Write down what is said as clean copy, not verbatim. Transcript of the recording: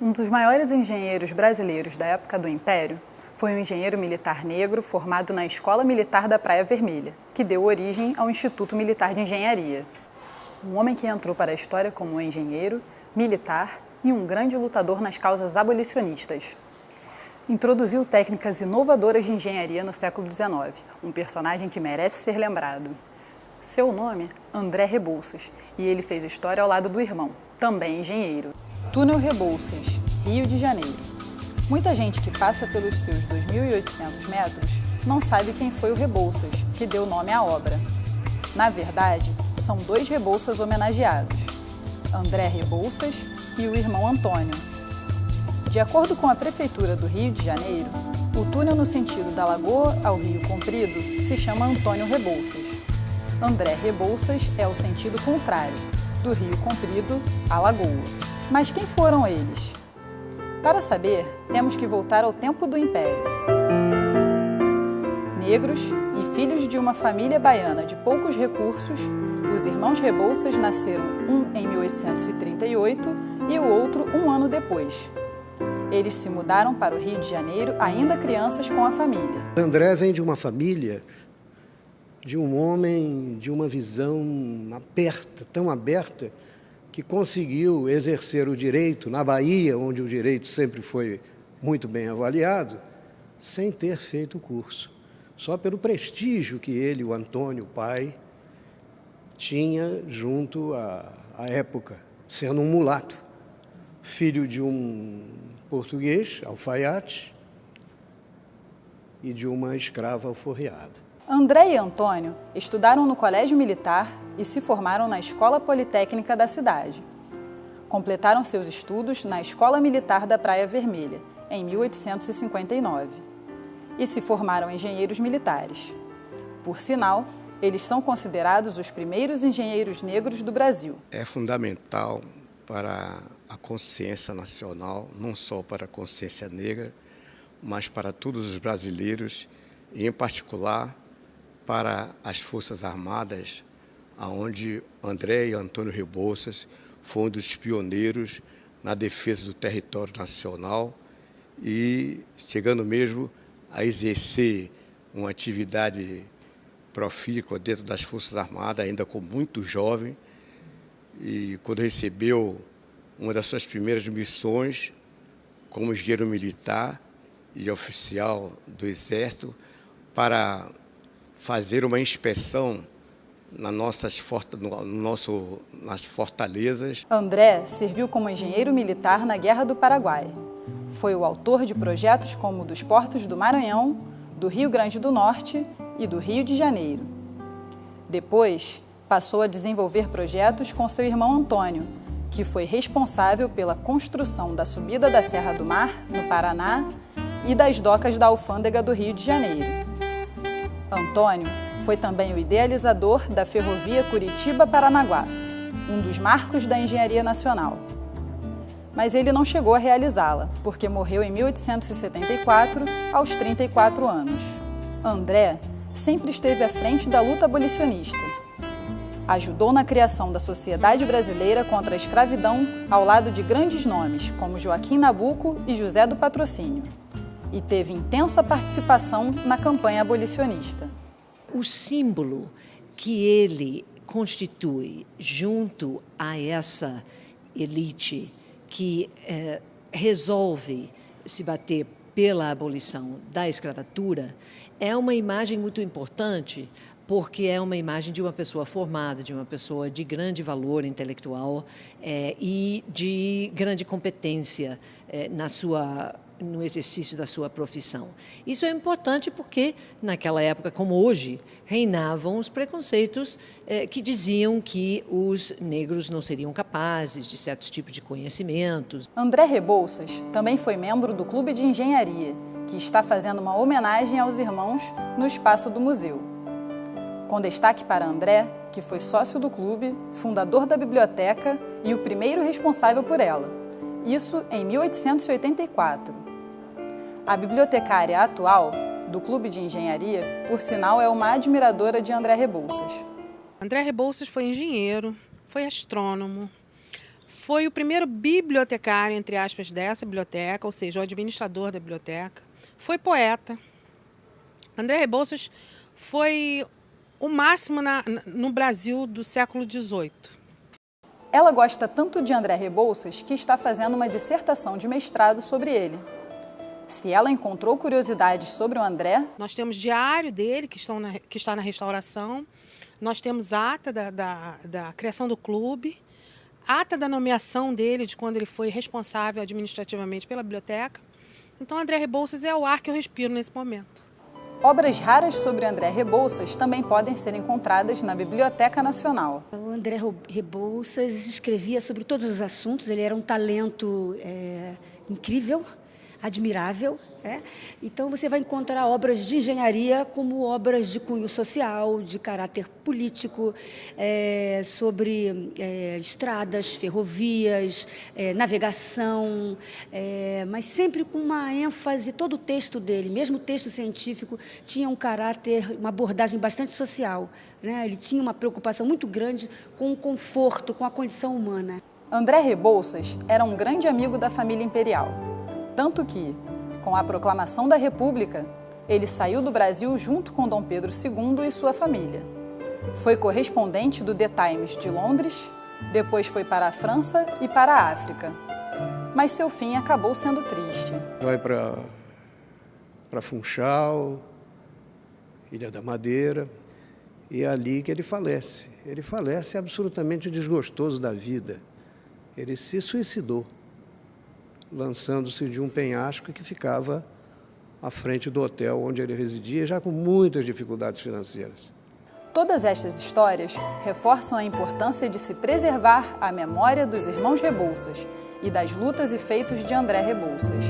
Um dos maiores engenheiros brasileiros da época do Império foi um engenheiro militar negro formado na Escola Militar da Praia Vermelha, que deu origem ao Instituto Militar de Engenharia. Um homem que entrou para a história como um engenheiro, militar e um grande lutador nas causas abolicionistas. Introduziu técnicas inovadoras de engenharia no século XIX, um personagem que merece ser lembrado. Seu nome, André Rebouças, e ele fez história ao lado do irmão, também engenheiro. Túnel Rebouças, Rio de Janeiro. Muita gente que passa pelos seus 2.800 metros não sabe quem foi o Rebouças, que deu nome à obra. Na verdade, são dois Rebouças homenageados, André Rebouças e o irmão Antônio. De acordo com a Prefeitura do Rio de Janeiro, o túnel no sentido da Lagoa ao Rio Comprido se chama Antônio Rebouças. André Rebouças é o sentido contrário, do Rio Comprido à Lagoa. Mas quem foram eles? Para saber, temos que voltar ao tempo do Império. Negros e filhos de uma família baiana de poucos recursos, os irmãos Rebouças nasceram um em 1838 e o outro um ano depois. Eles se mudaram para o Rio de Janeiro ainda crianças com a família. André vem de uma família, de um homem de uma visão aberta, tão aberta, que conseguiu exercer o direito na Bahia, onde o direito sempre foi muito bem avaliado, sem ter feito o curso. Só pelo prestígio que ele, o Antônio, o pai, tinha junto à época, sendo um mulato, filho de um português, alfaiate, e de uma escrava alforriada. André e Antônio estudaram no Colégio Militar e se formaram na Escola Politécnica da cidade. Completaram seus estudos na Escola Militar da Praia Vermelha, em 1859, e se formaram engenheiros militares. Por sinal, eles são considerados os primeiros engenheiros negros do Brasil. É fundamental para a consciência nacional, não só para a consciência negra, mas para todos os brasileiros, e em particular para as Forças Armadas, onde André e Antônio Rebouças foram um dos pioneiros na defesa do território nacional e chegando mesmo a exercer uma atividade profícua dentro das Forças Armadas, ainda com muito jovem, e quando recebeu uma das suas primeiras missões como engenheiro militar e oficial do Exército para fazer uma inspeção nas fortalezas. André serviu como engenheiro militar na Guerra do Paraguai. Foi o autor de projetos como o dos portos do Maranhão, do Rio Grande do Norte e do Rio de Janeiro. Depois, passou a desenvolver projetos com seu irmão Antônio, que foi responsável pela construção da subida da Serra do Mar, no Paraná, e das docas da Alfândega do Rio de Janeiro. Antônio foi também o idealizador da ferrovia Curitiba-Paranaguá, um dos marcos da engenharia nacional. Mas ele não chegou a realizá-la, porque morreu em 1874, aos 34 anos. André sempre esteve à frente da luta abolicionista. Ajudou na criação da Sociedade Brasileira contra a Escravidão ao lado de grandes nomes, como Joaquim Nabuco e José do Patrocínio. E teve intensa participação na campanha abolicionista. O símbolo que ele constitui junto a essa elite que resolve se bater pela abolição da escravatura é uma imagem muito importante, porque é uma imagem de uma pessoa formada, de uma pessoa de grande valor intelectual e de grande competência no exercício da sua profissão. Isso é importante porque, naquela época, como hoje, reinavam os preconceitos que diziam que os negros não seriam capazes de certos tipos de conhecimentos. André Rebouças também foi membro do Clube de Engenharia, que está fazendo uma homenagem aos irmãos no espaço do museu. Com destaque para André, que foi sócio do clube, fundador da biblioteca e o primeiro responsável por ela. Isso em 1884. A bibliotecária atual do Clube de Engenharia, por sinal, é uma admiradora de André Rebouças. André Rebouças foi engenheiro, foi astrônomo, foi o primeiro bibliotecário, entre aspas, dessa biblioteca, ou seja, o administrador da biblioteca. Foi poeta. André Rebouças foi o máximo no Brasil do século XVIII. Ela gosta tanto de André Rebouças que está fazendo uma dissertação de mestrado sobre ele. Se ela encontrou curiosidades sobre o André... Nós temos diário dele, que está na restauração. Nós temos ata da criação do clube, ata da nomeação dele, de quando ele foi responsável administrativamente pela biblioteca. Então, André Rebouças é o ar que eu respiro nesse momento. Obras raras sobre André Rebouças também podem ser encontradas na Biblioteca Nacional. O André Rebouças escrevia sobre todos os assuntos, ele era um talento incrível, admirável. Então você vai encontrar obras de engenharia como obras de cunho social, de caráter político, sobre estradas, ferrovias, navegação, mas sempre com uma ênfase. Todo o texto dele, mesmo o texto científico, tinha um caráter, uma abordagem bastante social, né? Ele tinha uma preocupação muito grande com o conforto, com a condição humana. André Rebouças era um grande amigo da família imperial, tanto que, com a proclamação da República, ele saiu do Brasil junto com Dom Pedro II e sua família. Foi correspondente do The Times de Londres, depois foi para a França e para a África. Mas seu fim acabou sendo triste. Vai para Funchal, Ilha da Madeira, e é ali que ele falece. Ele falece absolutamente desgostoso da vida. Ele se suicidou, lançando-se de um penhasco que ficava à frente do hotel onde ele residia, já com muitas dificuldades financeiras. Todas estas histórias reforçam a importância de se preservar a memória dos irmãos Rebouças e das lutas e feitos de André Rebouças.